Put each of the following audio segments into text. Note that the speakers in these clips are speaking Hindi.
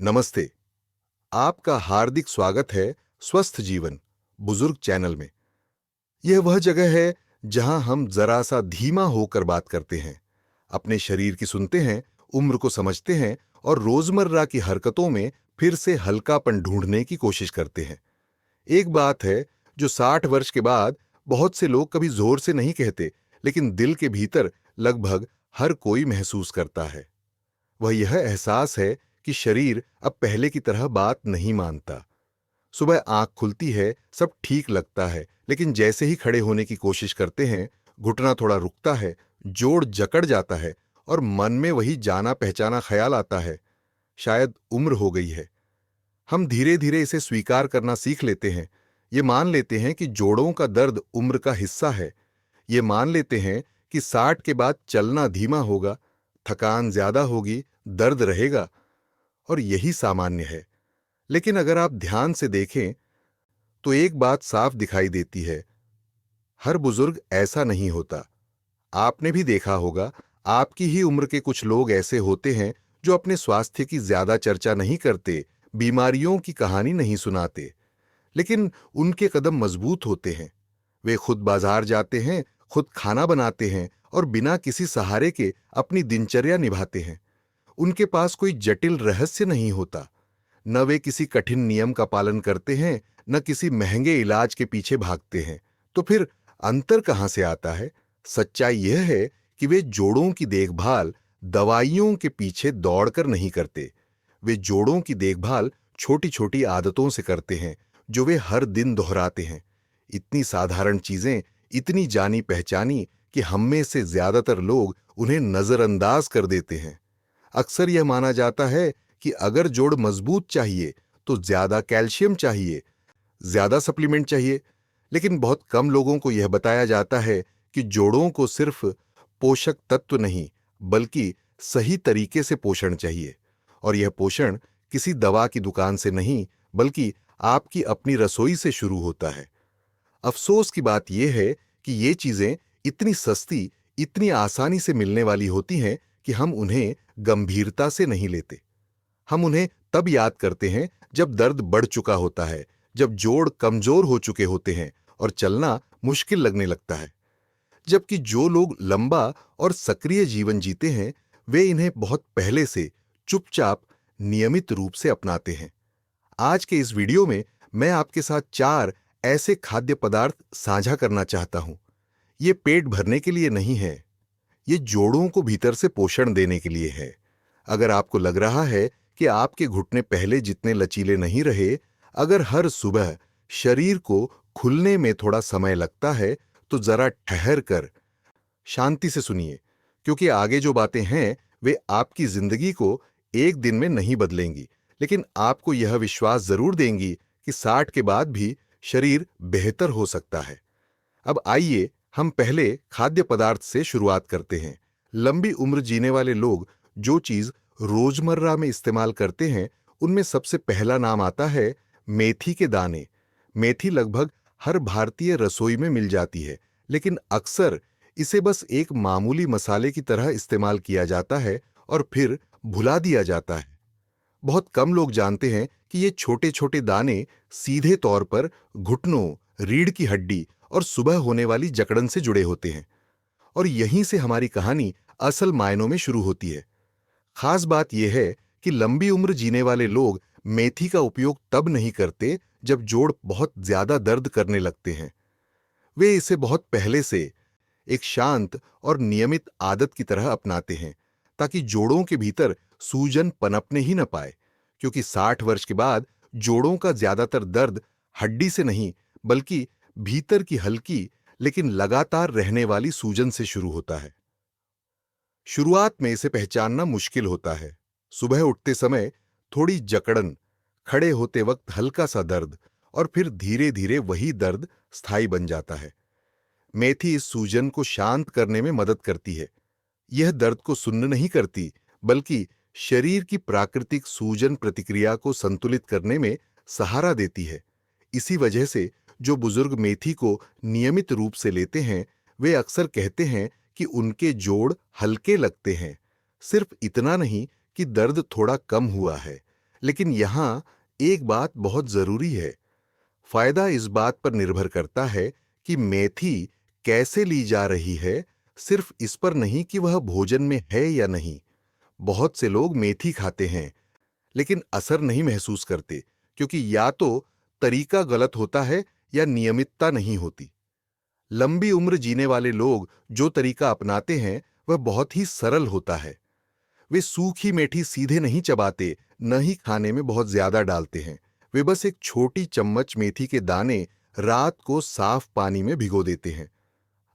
नमस्ते। आपका हार्दिक स्वागत है स्वस्थ जीवन बुजुर्ग चैनल में। यह वह जगह है जहां हम जरा सा धीमा होकर बात करते हैं, अपने शरीर की सुनते हैं, उम्र को समझते हैं और रोजमर्रा की हरकतों में फिर से हल्कापन ढूंढने की कोशिश करते हैं। एक बात है जो 60 वर्ष के बाद बहुत से लोग कभी जोर से नहीं कहते, लेकिन दिल के भीतर लगभग हर कोई महसूस करता है। वह यह एहसास है कि शरीर अब पहले की तरह बात नहीं मानता। सुबह आंख खुलती है, सब ठीक लगता है, लेकिन जैसे ही खड़े होने की कोशिश करते हैं, घुटना थोड़ा रुकता है, जोड़ जकड़ जाता है और मन में वही जाना पहचाना ख्याल आता है, शायद उम्र हो गई है। हम धीरे धीरे इसे स्वीकार करना सीख लेते हैं। ये मान लेते हैं कि जोड़ों का दर्द उम्र का हिस्सा है। ये मान लेते हैं कि 60 के बाद चलना धीमा होगा, थकान ज्यादा होगी, दर्द रहेगा और यही सामान्य है। लेकिन अगर आप ध्यान से देखें तो एक बात साफ दिखाई देती है, हर बुजुर्ग ऐसा नहीं होता। आपने भी देखा होगा, आपकी ही उम्र के कुछ लोग ऐसे होते हैं जो अपने स्वास्थ्य की ज्यादा चर्चा नहीं करते, बीमारियों की कहानी नहीं सुनाते, लेकिन उनके कदम मजबूत होते हैं। वे खुद बाजार जाते हैं, खुद खाना बनाते हैं और बिना किसी सहारे के अपनी दिनचर्या निभाते हैं। उनके पास कोई जटिल रहस्य नहीं होता। न वे किसी कठिन नियम का पालन करते हैं, न किसी महंगे इलाज के पीछे भागते हैं। तो फिर अंतर कहां से आता है? सच्चाई यह है कि वे जोड़ों की देखभाल दवाइयों के पीछे दौड़कर नहीं करते। वे जोड़ों की देखभाल छोटी छोटी आदतों से करते हैं, जो वे हर दिन दोहराते हैं। इतनी साधारण चीजें, इतनी जानी पहचानी कि हम में से ज्यादातर लोग उन्हें नजरअंदाज कर देते हैं। अक्सर यह माना जाता है कि अगर जोड़ मजबूत चाहिए तो ज्यादा कैल्शियम चाहिए, ज्यादा सप्लीमेंट चाहिए, लेकिन बहुत कम लोगों को यह बताया जाता है कि जोड़ों को सिर्फ पोषक तत्व नहीं, बल्कि सही तरीके से पोषण चाहिए। और यह पोषण किसी दवा की दुकान से नहीं, बल्कि आपकी अपनी रसोई से शुरू होता है। अफसोस की बात यह है कि ये चीजें इतनी सस्ती, इतनी आसानी से मिलने वाली होती हैं कि हम उन्हें गंभीरता से नहीं लेते। हम उन्हें तब याद करते हैं जब दर्द बढ़ चुका होता है, जब जोड़ कमजोर हो चुके होते हैं और चलना मुश्किल लगने लगता है। जबकि जो लोग लंबा और सक्रिय जीवन जीते हैं, वे इन्हें बहुत पहले से चुपचाप नियमित रूप से अपनाते हैं। आज के इस वीडियो में मैं आपके साथ 4 ऐसे खाद्य पदार्थ साझा करना चाहता हूं। ये पेट भरने के लिए नहीं है, ये जोड़ों को भीतर से पोषण देने के लिए है। अगर आपको लग रहा है कि आपके घुटने पहले जितने लचीले नहीं रहे, अगर हर सुबह शरीर को खुलने में थोड़ा समय लगता है, तो जरा ठहर कर शांति से सुनिए, क्योंकि आगे जो बातें हैं वे आपकी जिंदगी को एक दिन में नहीं बदलेंगी, लेकिन आपको यह विश्वास जरूर देंगी कि 60 के बाद भी शरीर बेहतर हो सकता है। अब आइए हम पहले खाद्य पदार्थ से शुरुआत करते हैं। लंबी उम्र जीने वाले लोग जो चीज रोजमर्रा में इस्तेमाल करते हैं, उनमें सबसे पहला नाम आता है मेथी के दाने। मेथी लगभग हर भारतीय रसोई में मिल जाती है, लेकिन अक्सर इसे बस एक मामूली मसाले की तरह इस्तेमाल किया जाता है और फिर भुला दिया जाता है। बहुत कम लोग जानते हैं कि ये छोटे छोटे दाने सीधे तौर पर घुटनों, रीढ़ की हड्डी और सुबह होने वाली जकड़न से जुड़े होते हैं। और यहीं से हमारी कहानी असल मायनों में शुरू होती है। खास बात यह है कि लंबी उम्र जीने वाले लोग मेथी का उपयोग तब नहीं करते जब जोड़ बहुत ज्यादा दर्द करने लगते हैं। वे इसे बहुत पहले से एक शांत और नियमित आदत की तरह अपनाते हैं, ताकि जोड़ों के भीतर सूजन पनपने ही न पाए। क्योंकि 60 वर्ष के बाद जोड़ों का ज्यादातर दर्द हड्डी से नहीं, बल्कि भीतर की हल्की लेकिन लगातार रहने वाली सूजन से शुरू होता है। शुरुआत में इसे पहचानना मुश्किल होता है। सुबह उठते समय थोड़ी जकड़न, खड़े होते वक्त हल्का सा दर्द और फिर धीरे धीरे वही दर्द स्थायी बन जाता है। मेथी इस सूजन को शांत करने में मदद करती है। यह दर्द को सुन्न नहीं करती, बल्कि शरीर की प्राकृतिक सूजन प्रतिक्रिया को संतुलित करने में सहारा देती है। इसी वजह से जो बुजुर्ग मेथी को नियमित रूप से लेते हैं, वे अक्सर कहते हैं कि उनके जोड़ हल्के लगते हैं। सिर्फ इतना नहीं कि दर्द थोड़ा कम हुआ है, लेकिन यहाँ एक बात बहुत जरूरी है। फायदा इस बात पर निर्भर करता है कि मेथी कैसे ली जा रही है, सिर्फ इस पर नहीं कि वह भोजन में है या नहीं। बहुत से लोग मेथी खाते हैं लेकिन असर नहीं महसूस करते, क्योंकि या तो तरीका गलत होता है या नियमितता नहीं होती। लंबी उम्र जीने वाले लोग जो तरीका अपनाते हैं वह बहुत ही सरल होता है। वे सूखी मेथी सीधे नहीं चबाते, न ही खाने में बहुत ज्यादा डालते हैं। वे बस एक छोटी चम्मच मेथी के दाने रात को साफ पानी में भिगो देते हैं।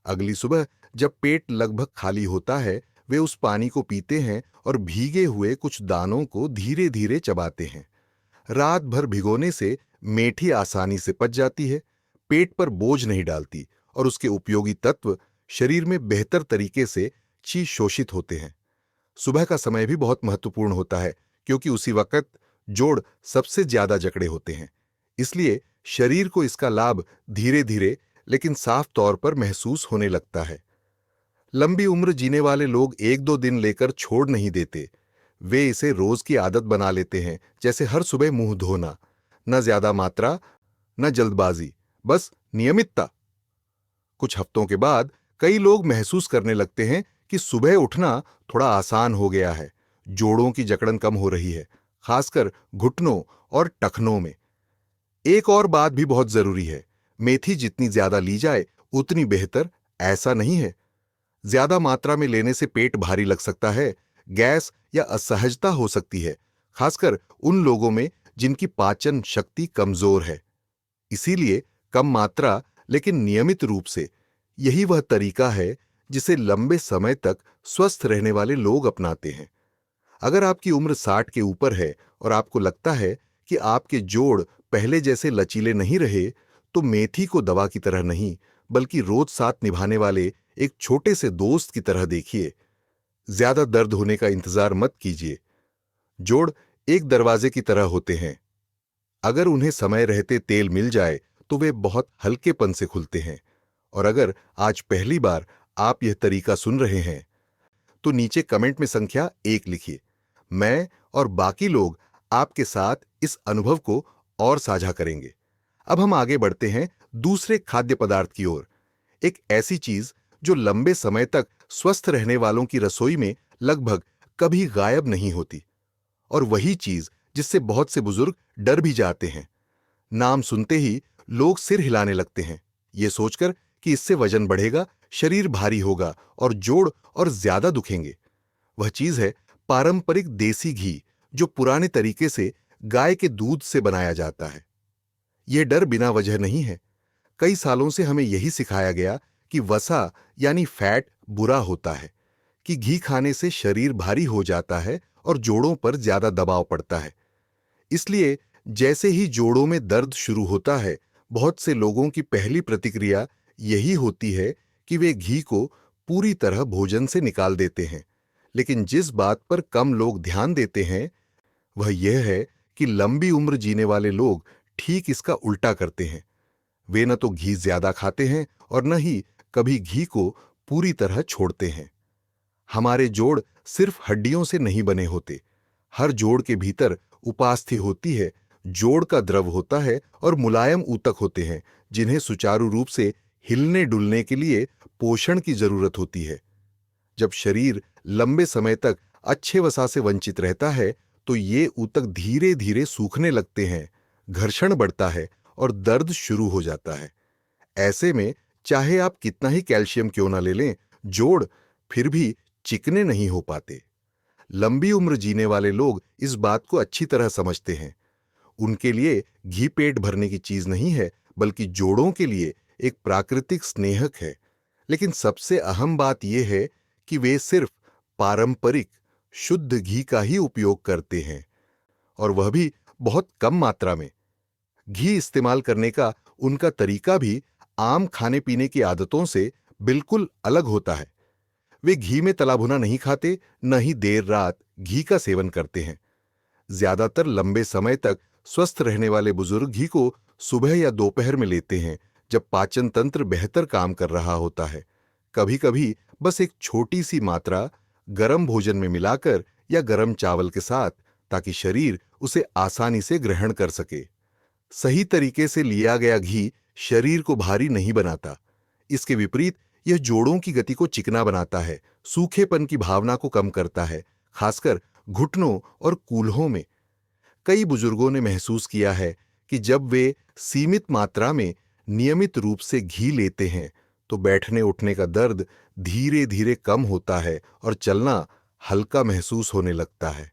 अगली सुबह जब पेट लगभग खाली होता है, वे उस पानी को पीते हैं और भीगे हुए कुछ दानों को धीरे धीरे चबाते हैं। रात भर भिगोने से मेथी आसानी से पच जाती है, पेट पर बोझ नहीं डालती और उसके उपयोगी तत्व शरीर में बेहतर तरीके से शोषित होते हैं। सुबह का समय भी बहुत महत्वपूर्ण होता है, क्योंकि उसी वक्त जोड़ सबसे ज्यादा जकड़े होते हैं। इसलिए शरीर को इसका लाभ धीरे धीरे लेकिन साफ तौर पर महसूस होने लगता है। लंबी उम्र जीने वाले लोग एक दो दिन लेकर छोड़ नहीं देते। वे इसे रोज की आदत बना लेते हैं, जैसे हर सुबह मुंह धोना। न ज्यादा मात्रा, न जल्दबाजी, बस नियमितता। कुछ हफ्तों के बाद कई लोग महसूस करने लगते हैं कि सुबह उठना थोड़ा आसान हो गया है। जोड़ों की जकड़न कम हो रही है, खासकर घुटनों और टखनों में। एक और बात भी बहुत जरूरी है। मेथी जितनी ज्यादा ली जाए उतनी बेहतर, ऐसा नहीं है। ज्यादा मात्रा में लेने से पेट भारी लग सकता है, गैस या असहजता हो सकती है, खासकर उन लोगों में जिनकी पाचन शक्ति कमजोर है। इसीलिए कम मात्रा लेकिन नियमित रूप से, यही वह तरीका है जिसे लंबे समय तक स्वस्थ रहने वाले लोग अपनाते हैं। अगर आपकी उम्र 60 के ऊपर है और आपको लगता है कि आपके जोड़ पहले जैसे लचीले नहीं रहे, तो मेथी को दवा की तरह नहीं, बल्कि रोज साथ निभाने वाले एक छोटे से दोस्त की तरह देखिए। ज्यादा दर्द होने का इंतजार मत कीजिए। जोड़ एक दरवाजे की तरह होते हैं। अगर उन्हें समय रहते तेल मिल जाए तो वे बहुत हल्केपन से खुलते हैं। और अगर आज पहली बार आप यह तरीका सुन रहे हैं, तो नीचे कमेंट में संख्या 1 लिखिए। मैं और बाकी लोग आपके साथ इस अनुभव को और साझा करेंगे। अब हम आगे बढ़ते हैं दूसरे खाद्य पदार्थ की ओर। एक ऐसी चीज जो लंबे समय तक स्वस्थ रहने वालों की रसोई में लगभग कभी गायब नहीं होती, और वही चीज जिससे बहुत से बुजुर्ग डर भी जाते हैं। नाम सुनते ही लोग सिर हिलाने लगते हैं, ये सोचकर कि इससे वजन बढ़ेगा, शरीर भारी होगा और जोड़ और ज्यादा दुखेंगे। वह चीज है पारंपरिक देसी घी, जो पुराने तरीके से गाय के दूध से बनाया जाता है। यह डर बिना वजह नहीं है। कई सालों से हमें यही सिखाया गया कि वसा यानी फैट बुरा होता है, कि घी खाने से शरीर भारी हो जाता है और जोड़ों पर ज्यादा दबाव पड़ता है। इसलिए जैसे ही जोड़ों में दर्द शुरू होता है, बहुत से लोगों की पहली प्रतिक्रिया यही होती है कि वे घी को पूरी तरह भोजन से निकाल देते हैं। लेकिन जिस बात पर कम लोग ध्यान देते हैं वह यह है कि लंबी उम्र जीने वाले लोग ठीक इसका उल्टा करते हैं। वे न तो घी ज्यादा खाते हैं और न ही कभी घी को पूरी तरह छोड़ते हैं। हमारे जोड़ सिर्फ हड्डियों से नहीं बने होते। हर जोड़ के भीतर उपास्थि होती है, जोड़ का द्रव होता है और मुलायम ऊतक होते हैं, जिन्हें सुचारू रूप से हिलने डुलने के लिए पोषण की जरूरत होती है। जब शरीर लंबे समय तक अच्छे वसा से वंचित रहता है, तो ये ऊतक धीरे धीरे सूखने लगते हैं, घर्षण बढ़ता है और दर्द शुरू हो जाता है। ऐसे में चाहे आप कितना ही कैल्शियम क्यों ना ले लें, जोड़ फिर भी चिकने नहीं हो पाते। लंबी उम्र जीने वाले लोग इस बात को अच्छी तरह समझते हैं। उनके लिए घी पेट भरने की चीज नहीं है, बल्कि जोड़ों के लिए एक प्राकृतिक स्नेहक है। लेकिन सबसे अहम बात यह है कि वे सिर्फ पारंपरिक शुद्ध घी का ही उपयोग करते हैं, और वह भी बहुत कम मात्रा में। घी इस्तेमाल करने का उनका तरीका भी आम खाने पीने की आदतों से बिल्कुल अलग होता है। वे घी में तला भुना नहीं खाते, न ही देर रात घी का सेवन करते हैं। ज्यादातर लंबे समय तक स्वस्थ रहने वाले बुजुर्ग घी को सुबह या दोपहर में लेते हैं, जब पाचन तंत्र बेहतर काम कर रहा होता है। कभी कभी बस एक छोटी सी मात्रा गर्म भोजन में मिलाकर या गर्म चावल के साथ, ताकि शरीर उसे आसानी से ग्रहण कर सके। सही तरीके से लिया गया घी शरीर को भारी नहीं बनाता। इसके विपरीत यह जोड़ों की गति को चिकना बनाता है, सूखेपन की भावना को कम करता है, खासकर घुटनों और कूल्हों में। कई बुजुर्गों ने महसूस किया है कि जब वे सीमित मात्रा में नियमित रूप से घी लेते हैं तो बैठने उठने का दर्द धीरे धीरे कम होता है और चलना हल्का महसूस होने लगता है।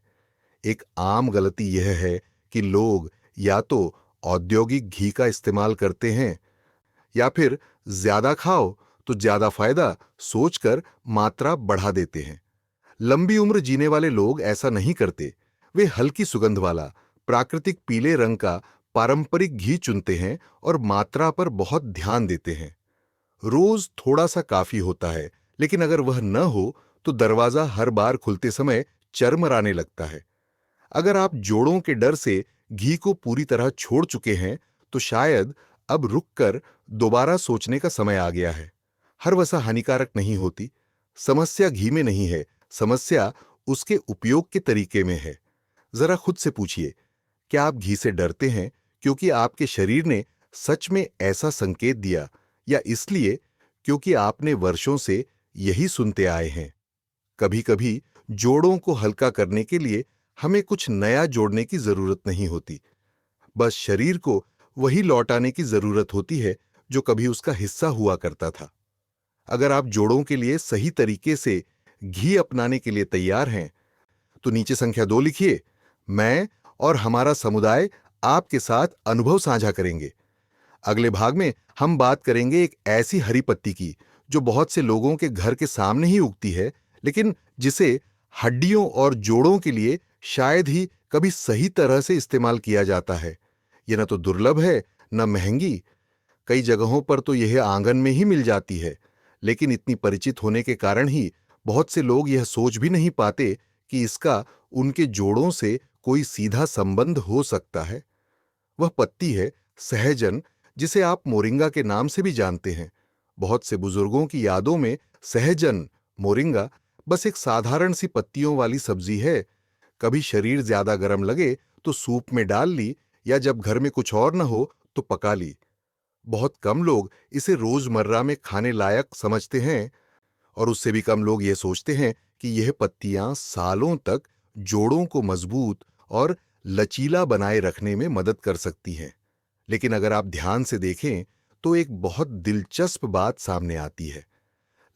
एक आम गलती यह है कि लोग या तो औद्योगिक घी का इस्तेमाल करते हैं या फिर ज्यादा खाओ तो ज्यादा फायदा सोचकर मात्रा बढ़ा देते हैं। लंबी उम्र जीने वाले लोग ऐसा नहीं करते। वे हल्की सुगंध वाला प्राकृतिक पीले रंग का पारंपरिक घी चुनते हैं और मात्रा पर बहुत ध्यान देते हैं। रोज थोड़ा सा काफी होता है, लेकिन अगर वह न हो तो दरवाजा हर बार खुलते समय चरमराने लगता है। अगर आप जोड़ों के डर से घी को पूरी तरह छोड़ चुके हैं तो शायद अब रुककर दोबारा सोचने का समय आ गया है। हर वसा हानिकारक नहीं होती। समस्या घी में नहीं है, समस्या उसके उपयोग के तरीके में है। जरा खुद से पूछिए, क्या आप घी से डरते हैं क्योंकि आपके शरीर ने सच में ऐसा संकेत दिया, या इसलिए क्योंकि आपने वर्षों से यही सुनते आए हैं? कभी कभी जोड़ों को हल्का करने के लिए हमें कुछ नया जोड़ने की जरूरत नहीं होती। बस शरीर को वही लौटाने की जरूरत होती है जो कभी उसका हिस्सा हुआ करता था। अगर आप जोड़ों के लिए सही तरीके से घी अपनाने के लिए तैयार हैं तो नीचे संख्या 2 लिखिए। मैं और हमारा समुदाय आपके साथ अनुभव साझा करेंगे। अगले भाग में हम बात करेंगे एक ऐसी हरी पत्ती की जो बहुत से लोगों के घर के सामने ही उगती है, लेकिन जिसे हड्डियों और जोड़ों के लिए शायद ही कभी सही तरह से इस्तेमाल किया जाता है। यह न तो दुर्लभ है न महंगी। कई जगहों पर तो यह आंगन में ही मिल जाती है, लेकिन इतनी परिचित होने के कारण ही बहुत से लोग यह सोच भी नहीं पाते कि इसका उनके जोड़ों से कोई सीधा संबंध हो सकता है। वह पत्ती है सहजन, जिसे आप मोरिंगा के नाम से भी जानते हैं। बहुत से बुजुर्गों की यादों में सहजन, मोरिंगा बस एक साधारण सी पत्तियों वाली सब्जी है। कभी शरीर ज्यादा गर्म लगे तो सूप में डाल ली, या जब घर में कुछ और न हो तो पका ली। बहुत कम लोग इसे रोजमर्रा में खाने लायक समझते हैं, और उससे भी कम लोग यह सोचते हैं कि यह पत्तियां सालों तक जोड़ों को मजबूत और लचीला बनाए रखने में मदद कर सकती हैं। लेकिन अगर आप ध्यान से देखें तो एक बहुत दिलचस्प बात सामने आती है।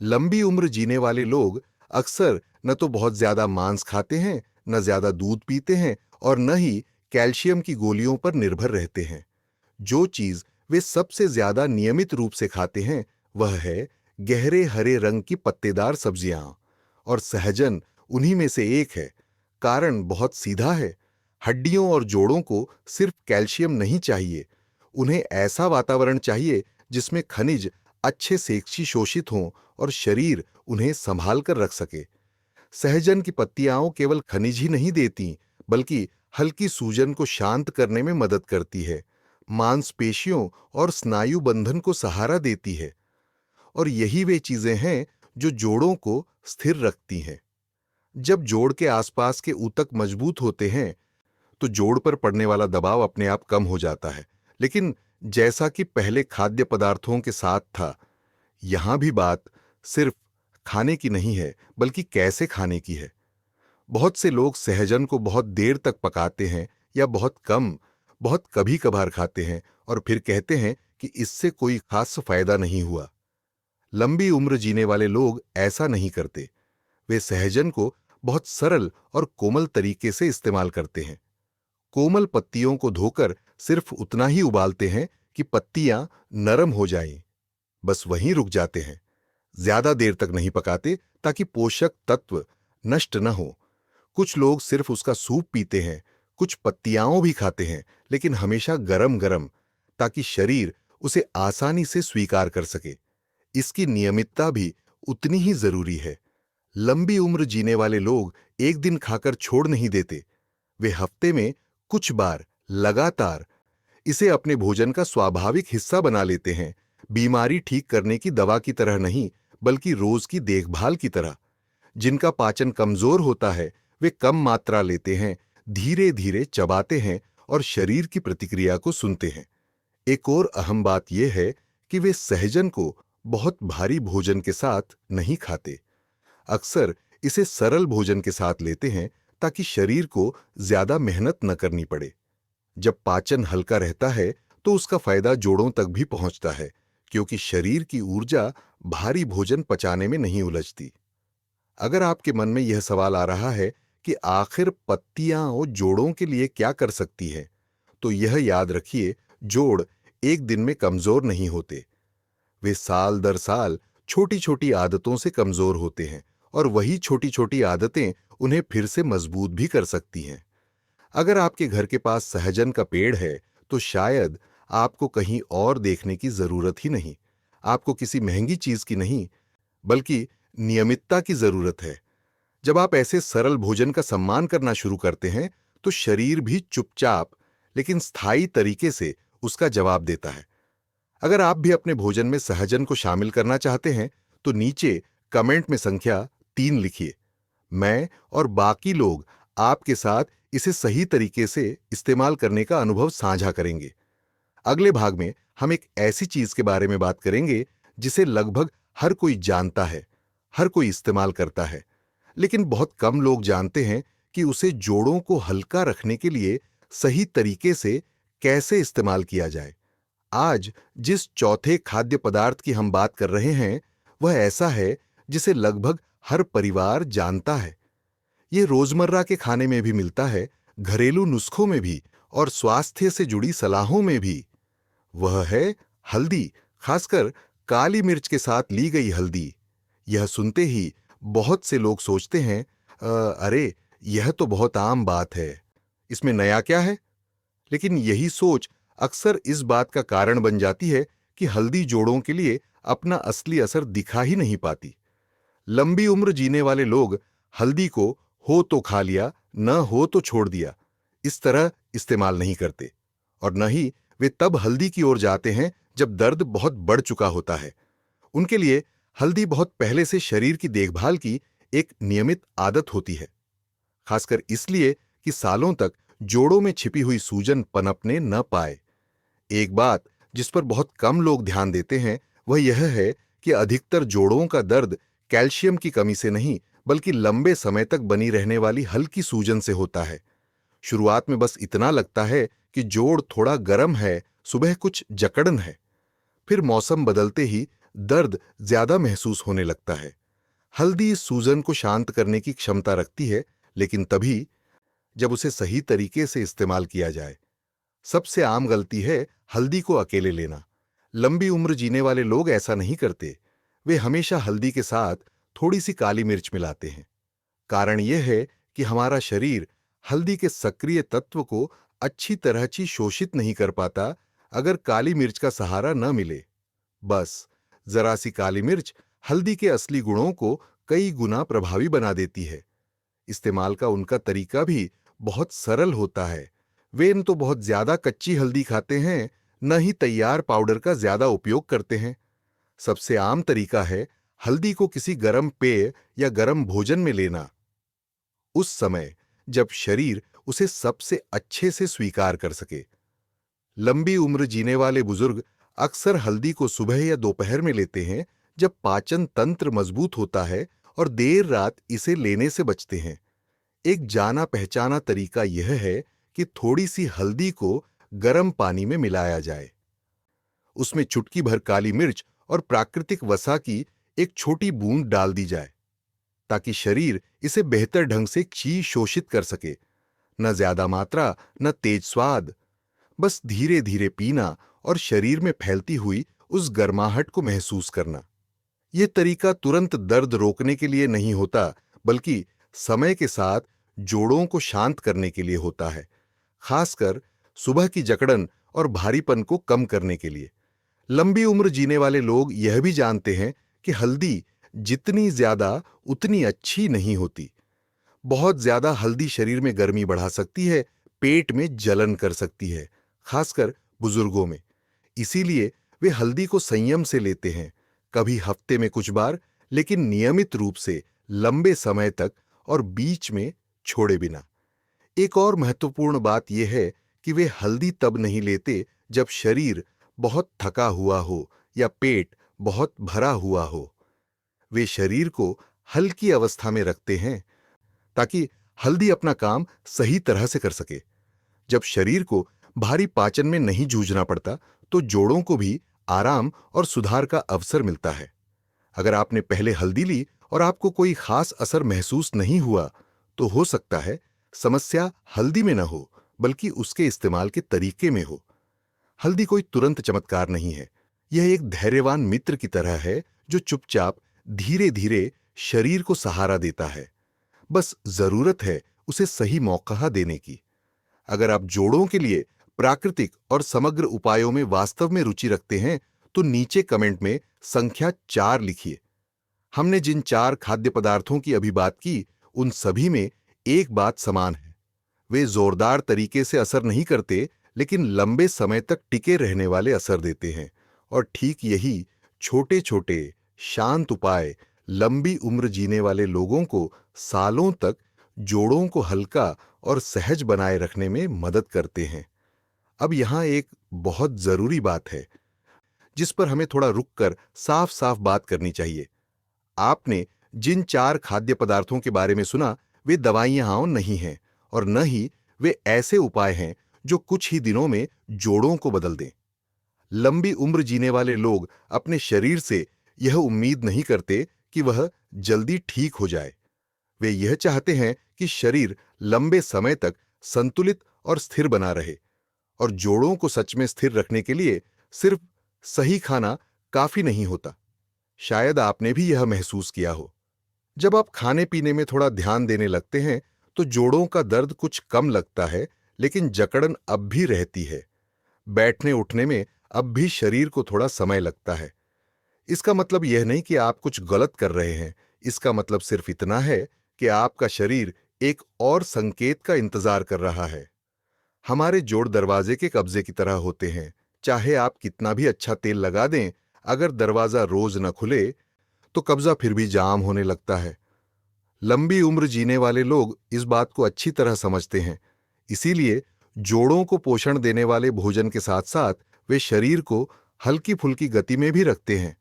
लंबी उम्र जीने वाले लोग अक्सर न तो बहुत ज्यादा मांस खाते हैं, न ज्यादा दूध पीते हैं, और न ही कैल्शियम की गोलियों पर निर्भर रहते हैं। जो चीज वे सबसे ज्यादा नियमित रूप से खाते हैं वह है गहरे हरे रंग की पत्तेदार सब्जियां, और सहजन उन्हीं में से एक है। कारण बहुत सीधा है। हड्डियों और जोड़ों को सिर्फ कैल्शियम नहीं चाहिए, उन्हें ऐसा वातावरण चाहिए जिसमें खनिज अच्छे से शोषित हों और शरीर उन्हें संभाल कर रख सके। सहजन की पत्तियां केवल खनिज ही नहीं देती, बल्कि हल्की सूजन को शांत करने में मदद करती है, मांसपेशियों और स्नायु बंधन को सहारा देती है। और यही वे चीजें हैं जो जोड़ों को स्थिर रखती हैं। जब जोड़ के आसपास के ऊतक मजबूत होते हैं तो जोड़ पर पड़ने वाला दबाव अपने आप कम हो जाता है। लेकिन जैसा कि पहले खाद्य पदार्थों के साथ था, यहां भी बात सिर्फ खाने की नहीं है, बल्कि कैसे खाने की है। बहुत से लोग सहजन को बहुत देर तक पकाते हैं या बहुत कभी कभार खाते हैं और फिर कहते हैं कि इससे कोई खास फायदा नहीं हुआ। लंबी उम्र जीने वाले लोग ऐसा नहीं करते। वे सहजन को बहुत सरल और कोमल तरीके से इस्तेमाल करते हैं। कोमल पत्तियों को धोकर सिर्फ उतना ही उबालते हैं कि पत्तियां नरम हो जाएं। बस वहीं रुक जाते हैं। ज्यादा देर तक नहीं पकाते ताकि पोषक तत्व नष्ट न हो। कुछ लोग सिर्फ उसका सूप पीते हैं, कुछ पत्तियां भी खाते हैं, लेकिन हमेशा गरम गरम, ताकि शरीर उसे आसानी से स्वीकार कर सके। इसकी नियमितता भी उतनी ही जरूरी है। लंबी उम्र जीने वाले लोग एक दिन खाकर छोड़ नहीं देते। वे हफ्ते में कुछ बार लगातार इसे अपने भोजन का स्वाभाविक हिस्सा बना लेते हैं, बीमारी ठीक करने की दवा की तरह नहीं, बल्कि रोज की देखभाल की तरह। जिनका पाचन कमजोर होता है वे कम मात्रा लेते हैं, धीरे धीरे चबाते हैं और शरीर की प्रतिक्रिया को सुनते हैं। एक और अहम बात यह है कि वे सहजन को बहुत भारी भोजन के साथ नहीं खाते। अक्सर इसे सरल भोजन के साथ लेते हैं ताकि शरीर को ज्यादा मेहनत न करनी पड़े। जब पाचन हल्का रहता है तो उसका फायदा जोड़ों तक भी पहुंचता है, क्योंकि शरीर की ऊर्जा भारी भोजन पचाने में नहीं उलझती। अगर आपके मन में यह सवाल आ रहा है कि आखिर पत्तियां और जोड़ों के लिए क्या कर सकती है, तो यह याद रखिए, जोड़ एक दिन में कमजोर नहीं होते। वे साल दर साल छोटी छोटी आदतों से कमजोर होते हैं और वही छोटी छोटी आदतें उन्हें फिर से मजबूत भी कर सकती हैं। अगर आपके घर के पास सहजन का पेड़ है तो शायद आपको कहीं और देखने की जरूरत ही नहीं। आपको किसी महंगी चीज की नहीं, बल्कि नियमितता की जरूरत है। जब आप ऐसे सरल भोजन का सम्मान करना शुरू करते हैं तो शरीर भी चुपचाप लेकिन स्थायी तरीके से उसका जवाब देता है। अगर आप भी अपने भोजन में सहजन को शामिल करना चाहते हैं तो नीचे कमेंट में संख्या 3 लिखिए। मैं और बाकी लोग आपके साथ इसे सही तरीके से इस्तेमाल करने का अनुभव साझा करेंगे। अगले भाग में हम एक ऐसी चीज के बारे में बात करेंगे जिसे लगभग हर कोई जानता है, हर कोई इस्तेमाल करता है, लेकिन बहुत कम लोग जानते हैं कि उसे जोड़ों को हल्का रखने के लिए सही तरीके से कैसे इस्तेमाल किया जाए। आज जिस चौथे खाद्य पदार्थ की हम बात कर रहे हैं, वह ऐसा है जिसे लगभग हर परिवार जानता है। ये रोजमर्रा के खाने में भी मिलता है, घरेलू नुस्खों में भी और स्वास्थ्य से जुड़ी सलाहों में भी। वह है हल्दी, खासकर काली मिर्च के साथ ली गई हल्दी। यह सुनते ही बहुत से लोग सोचते हैं, अरे यह तो बहुत आम बात है, इसमें नया क्या है?" लेकिन यही सोच अक्सर इस बात का कारण बन जाती है कि हल्दी जोड़ों के लिए अपना असली असर दिखा ही नहीं पाती। लंबी उम्र जीने वाले लोग हल्दी को हो तो खा लिया, न हो तो छोड़ दिया, इस तरह इस्तेमाल नहीं करते। और न ही वे तब हल्दी की ओर जाते हैं जब दर्द बहुत बढ़ चुका होता है। उनके लिए हल्दी बहुत पहले से शरीर की देखभाल की एक नियमित आदत होती है, खासकर इसलिए कि सालों तक जोड़ों में छिपी हुई सूजन पनपने न पाए। एक बात जिस पर बहुत कम लोग ध्यान देते हैं वह यह है कि अधिकतर जोड़ों का दर्द कैल्शियम की कमी से नहीं, बल्कि लंबे समय तक बनी रहने वाली हल्की सूजन से होता है। शुरुआत में बस इतना लगता है कि जोड़ थोड़ा गर्म है, सुबह कुछ जकड़न है। फिर मौसम बदलते ही दर्द ज्यादा महसूस होने लगता है। हल्दी इस सूजन को शांत करने की क्षमता रखती है, लेकिन तभी जब उसे सही तरीके से इस्तेमाल किया जाए। सबसे आम गलती है हल्दी को अकेले लेना। लंबी उम्र जीने वाले लोग ऐसा नहीं करते। वे हमेशा हल्दी के साथ थोड़ी सी काली मिर्च मिलाते हैं। कारण यह है कि हमारा शरीर हल्दी के सक्रिय तत्व को अच्छी तरह से शोषित नहीं कर पाता अगर काली मिर्च का सहारा न मिले। बस जरा सी काली मिर्च हल्दी के असली गुणों को कई गुना प्रभावी बना देती है। इस्तेमाल का उनका तरीका भी बहुत सरल होता है। वे न तो बहुत ज्यादा कच्ची हल्दी खाते हैं, न ही तैयार पाउडर का ज्यादा उपयोग करते हैं। सबसे आम तरीका है हल्दी को किसी गर्म पेय या गर्म भोजन में लेना, उस समय जब शरीर उसे सबसे अच्छे से स्वीकार कर सके। लंबी उम्र जीने वाले बुजुर्ग अक्सर हल्दी को सुबह या दोपहर में लेते हैं, जब पाचन तंत्र मजबूत होता है और देर रात इसे लेने से बचते हैं। एक जाना पहचाना तरीका यह है कि थोड़ी सी हल्दी को गर्म पानी में मिलाया जाए, उसमें चुटकी भर काली मिर्च और प्राकृतिक वसा की एक छोटी बूंद डाल दी जाए, ताकि शरीर इसे बेहतर ढंग से शोषित कर सके। न ज्यादा मात्रा, न तेज स्वाद, बस धीरे धीरे पीना और शरीर में फैलती हुई उस गर्माहट को महसूस करना। यह तरीका तुरंत दर्द रोकने के लिए नहीं होता, बल्कि समय के साथ जोड़ों को शांत करने के लिए होता है, खासकर सुबह की जकड़न और भारीपन को कम करने के लिए। लंबी उम्र जीने वाले लोग यह भी जानते हैं कि हल्दी जितनी ज्यादा उतनी अच्छी नहीं होती। बहुत ज्यादा हल्दी शरीर में गर्मी बढ़ा सकती है, पेट में जलन कर सकती है, खासकर बुजुर्गों में। इसीलिए वे हल्दी को संयम से लेते हैं, कभी हफ्ते में कुछ बार, लेकिन नियमित रूप से, लंबे समय तक और बीच में छोड़े बिना। एक और महत्वपूर्ण बात यह है कि वे हल्दी तब नहीं लेते जब शरीर बहुत थका हुआ हो या पेट बहुत भरा हुआ हो। वे शरीर को हल्की अवस्था में रखते हैं ताकि हल्दी अपना काम सही तरह से कर सके। जब शरीर को भारी पाचन में नहीं जूझना पड़ता, तो जोड़ों को भी आराम और सुधार का अवसर मिलता है। अगर आपने पहले हल्दी ली और आपको कोई खास असर महसूस नहीं हुआ, तो हो सकता है समस्या हल्दी में न हो, बल्कि उसके इस्तेमाल के तरीके में हो। हल्दी कोई तुरंत चमत्कार नहीं है। यह एक धैर्यवान मित्र की तरह है जो चुपचाप धीरे धीरे शरीर को सहारा देता है। बस जरूरत है उसे सही मौका देने की। अगर आप जोड़ों के लिए प्राकृतिक और समग्र उपायों में वास्तव में रुचि रखते हैं, तो नीचे कमेंट में संख्या 4 लिखिए। हमने जिन 4 खाद्य पदार्थों की अभी बात की, उन सभी में एक बात समान है। वे जोरदार तरीके से असर नहीं करते, लेकिन लंबे समय तक टिके रहने वाले असर देते हैं। और ठीक यही छोटे छोटे शांत उपाय लंबी उम्र जीने वाले लोगों को सालों तक जोड़ों को हल्का और सहज बनाए रखने में मदद करते हैं। अब यहां एक बहुत जरूरी बात है जिस पर हमें थोड़ा रुककर साफ साफ बात करनी चाहिए। आपने जिन 4 खाद्य पदार्थों के बारे में सुना, वे दवाइयां नहीं हैं, और न ही वे ऐसे उपाय हैं जो कुछ ही दिनों में जोड़ों को बदल दें। लंबी उम्र जीने वाले लोग अपने शरीर से यह उम्मीद नहीं करते कि वह जल्दी ठीक हो जाए। वे यह चाहते हैं कि शरीर लंबे समय तक संतुलित और स्थिर बना रहे। और जोड़ों को सच में स्थिर रखने के लिए सिर्फ सही खाना काफी नहीं होता। शायद आपने भी यह महसूस किया हो। जब आप खाने पीने में थोड़ा ध्यान देने लगते हैं, तो जोड़ों का दर्द कुछ कम लगता है, लेकिन जकड़न अब भी रहती है। बैठने उठने में अब भी शरीर को थोड़ा समय लगता है। इसका मतलब यह नहीं कि आप कुछ गलत कर रहे हैं। इसका मतलब सिर्फ इतना है कि आपका शरीर एक और संकेत का इंतजार कर रहा है। हमारे जोड़ दरवाजे के कब्जे की तरह होते हैं। चाहे आप कितना भी अच्छा तेल लगा दें, अगर दरवाजा रोज न खुले तो कब्जा फिर भी जाम होने लगता है। लंबी उम्र जीने वाले लोग इस बात को अच्छी तरह समझते हैं। इसीलिए जोड़ों को पोषण देने वाले भोजन के साथ साथ वे शरीर को हल्की फुल्की गति में भी रखते हैं।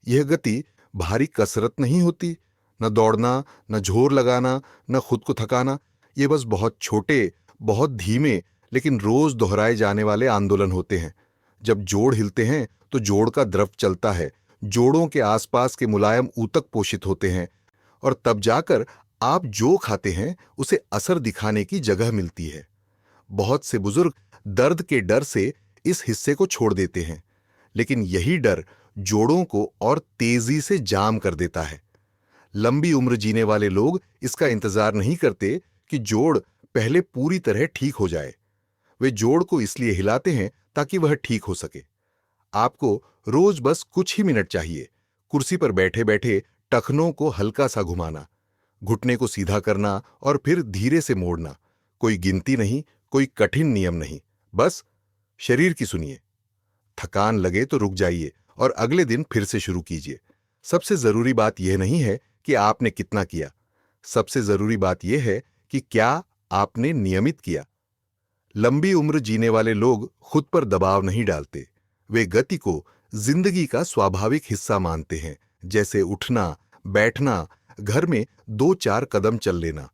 यह गति भारी कसरत नहीं होती, न दौड़ना, न जोर लगाना, न खुद को थकाना। ये बस बहुत छोटे, बहुत धीमे, लेकिन रोज दोहराए जाने वाले आंदोलन होते हैं। जब जोड़ हिलते हैं तो जोड़ का द्रव चलता है, जोड़ों के आसपास के मुलायम ऊतक पोषित होते हैं, और तब जाकर आप जो खाते हैं उसे असर दिखाने की जगह मिलती है। बहुत से बुजुर्ग दर्द के डर से इस हिस्से को छोड़ देते हैं, लेकिन यही डर जोड़ों को और तेजी से जाम कर देता है। लंबी उम्र जीने वाले लोग इसका इंतजार नहीं करते कि जोड़ पहले पूरी तरह ठीक हो जाए। वे जोड़ को इसलिए हिलाते हैं ताकि वह ठीक हो सके। आपको रोज बस कुछ ही मिनट चाहिए। कुर्सी पर बैठे बैठे टखनों को हल्का सा घुमाना, घुटने को सीधा करना और फिर धीरे से मोड़ना। कोई गिनती नहीं, कोई कठिन नियम नहीं, बस शरीर की सुनिए। थकान लगे तो रुक जाइए और अगले दिन फिर से शुरू कीजिए। सबसे जरूरी बात यह नहीं है कि आपने कितना किया, सबसे जरूरी बात यह है कि क्या आपने नियमित किया। लंबी उम्र जीने वाले लोग खुद पर दबाव नहीं डालते। वे गति को जिंदगी का स्वाभाविक हिस्सा मानते हैं, जैसे उठना, बैठना, घर में 2-4 कदम चल लेना।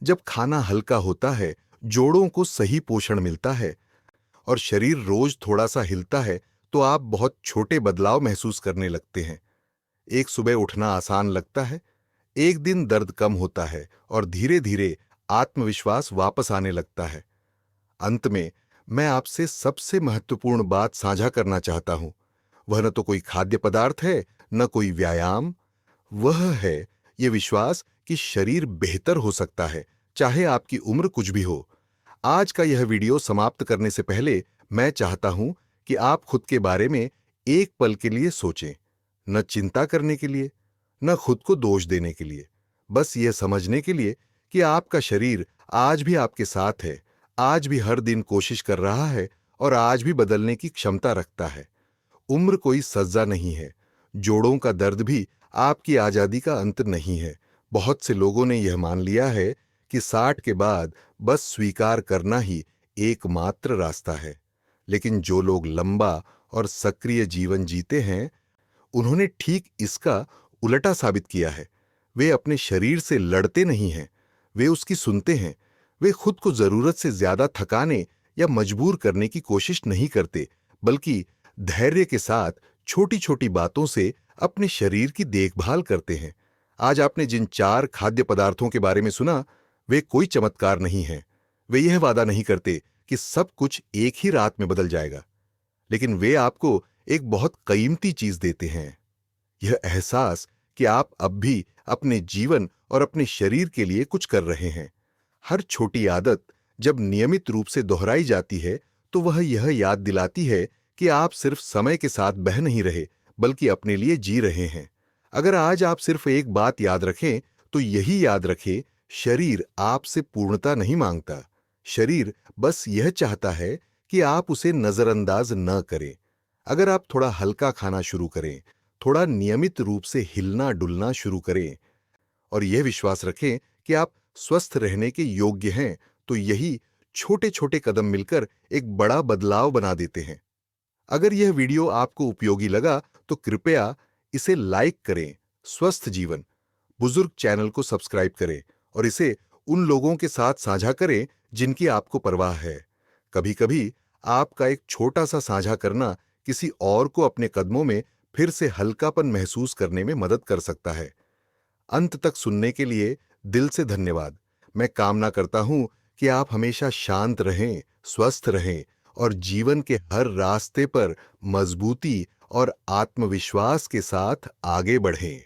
जब खाना हल्का होता है, जोड़ों को सही पोषण मिलता है और शरीर रोज थोड़ा सा हिलता है, तो आप बहुत छोटे बदलाव महसूस करने लगते हैं। एक सुबह उठना आसान लगता है, एक दिन दर्द कम होता है और धीरे धीरे आत्मविश्वास वापस आने लगता है। अंत में मैं आपसे सबसे महत्वपूर्ण बात साझा करना चाहता हूं। वह न तो कोई खाद्य पदार्थ है, न कोई व्यायाम। वह है ये विश्वास कि शरीर बेहतर हो सकता है, चाहे आपकी उम्र कुछ भी हो। आज का यह वीडियो समाप्त करने से पहले मैं चाहता हूं कि आप खुद के बारे में एक पल के लिए सोचें। न चिंता करने के लिए, न खुद को दोष देने के लिए, बस यह समझने के लिए कि आपका शरीर आज भी आपके साथ है, आज भी हर दिन कोशिश कर रहा है और आज भी बदलने की क्षमता रखता है। उम्र कोई सजा नहीं है। जोड़ों का दर्द भी आपकी आजादी का अंत नहीं है। बहुत से लोगों ने यह मान लिया है कि 60 के बाद बस स्वीकार करना ही एकमात्र रास्ता है। लेकिन जो लोग लंबा और सक्रिय जीवन जीते हैं, उन्होंने ठीक इसका उलटा साबित किया है। वे अपने शरीर से लड़ते नहीं हैं, वे उसकी सुनते हैं। वे खुद को जरूरत से ज्यादा थकाने या मजबूर करने की कोशिश नहीं करते, बल्कि धैर्य के साथ छोटी छोटी बातों से अपने शरीर की देखभाल करते हैं। आज आपने जिन 4 खाद्य पदार्थों के बारे में सुना, वे कोई चमत्कार नहीं हैं। वे यह वादा नहीं करते कि सब कुछ एक ही रात में बदल जाएगा, लेकिन वे आपको एक बहुत कीमती चीज देते हैं, यह एहसास कि आप अब भी अपने जीवन और अपने शरीर के लिए कुछ कर रहे हैं। हर छोटी आदत जब नियमित रूप से दोहराई जाती है, तो वह यह याद दिलाती है कि आप सिर्फ समय के साथ बह नहीं रहे, बल्कि अपने लिए जी रहे हैं। अगर आज आप सिर्फ एक बात याद रखें, तो यही याद रखें, शरीर आपसे पूर्णता नहीं मांगता। शरीर बस यह चाहता है कि आप उसे नजरअंदाज न करें। अगर आप थोड़ा हल्का खाना शुरू करें, थोड़ा नियमित रूप से हिलना डुलना शुरू करें और यह विश्वास रखें कि आप स्वस्थ रहने के योग्य हैं, तो यही छोटे छोटे कदम मिलकर एक बड़ा बदलाव बना देते हैं। अगर यह वीडियो आपको उपयोगी लगा, तो कृपया इसे लाइक करें। स्वस्थ जीवन बुजुर्ग चैनल को सब्सक्राइब करें और इसे उन लोगों के साथ साझा करें जिनकी आपको परवाह है। कभी कभी आपका एक छोटा सा साझा करना किसी और को अपने कदमों में फिर से हल्कापन महसूस करने में मदद कर सकता है। अंत तक सुनने के लिए दिल से धन्यवाद। मैं कामना करता हूं कि आप हमेशा शांत रहें, स्वस्थ रहें और जीवन के हर रास्ते पर मजबूती और आत्मविश्वास के साथ आगे बढ़ें।